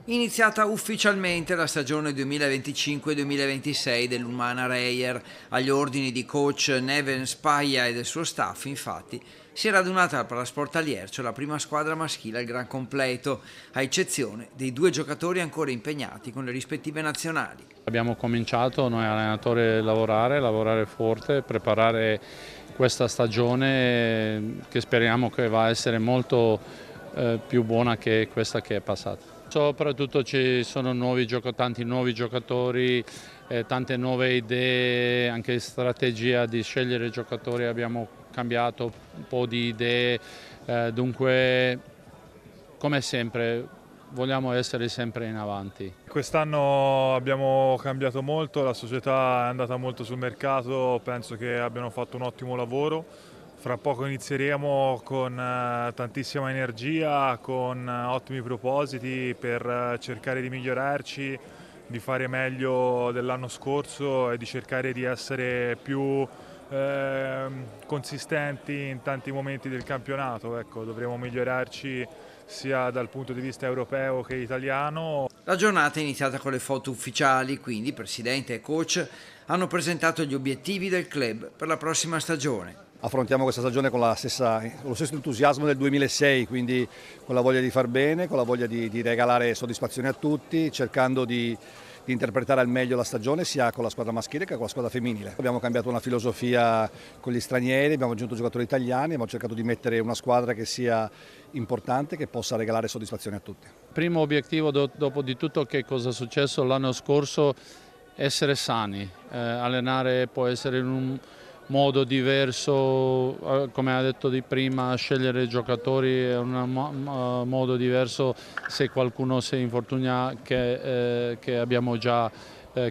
Iniziata ufficialmente la stagione 2025-2026 dell'Umana Reyer. Agli ordini di coach Neven Spaia e del suo staff, infatti, si è radunata al Palasport Aliercio la prima squadra maschile al gran completo, a eccezione dei due giocatori ancora impegnati con le rispettive nazionali. Abbiamo cominciato noi allenatori a lavorare forte, preparare questa stagione che speriamo che va a essere molto più buona che questa che è passata. Soprattutto ci sono tanti nuovi giocatori, tante nuove idee, anche strategia di scegliere giocatori, abbiamo cambiato un po' di idee, dunque come sempre vogliamo essere sempre in avanti. Quest'anno abbiamo cambiato molto, la società è andata molto sul mercato, penso che abbiano fatto un ottimo lavoro. Fra poco inizieremo con tantissima energia, con ottimi propositi per cercare di migliorarci, di fare meglio dell'anno scorso e di cercare di essere più consistenti in tanti momenti del campionato. Ecco, dovremo migliorarci sia dal punto di vista europeo che italiano. La giornata è iniziata con le foto ufficiali, quindi presidente e coach hanno presentato gli obiettivi del club per la prossima stagione. Affrontiamo questa stagione con lo stesso entusiasmo del 2006, quindi con la voglia di far bene, con la voglia di regalare soddisfazione a tutti, cercando di interpretare al meglio la stagione sia con la squadra maschile che con la squadra femminile. Abbiamo cambiato una filosofia con gli stranieri, abbiamo aggiunto giocatori italiani, abbiamo cercato di mettere una squadra che sia importante, che possa regalare soddisfazione a tutti. Primo obiettivo dopo di tutto che cosa è successo l'anno scorso, essere sani, allenare può essere in un modo diverso, come ha detto di prima, scegliere i giocatori è un modo diverso se qualcuno si infortuna che abbiamo già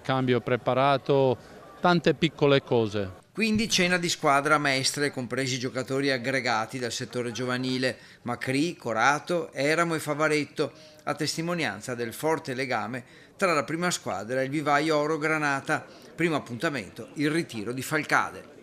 cambio preparato, tante piccole cose. Quindi cena di squadra a Mestre, compresi i giocatori aggregati dal settore giovanile, Macri, Corato, Eramo e Favaretto, a testimonianza del forte legame tra la prima squadra e il vivaio Oro Granata. Primo appuntamento, il ritiro di Falcade.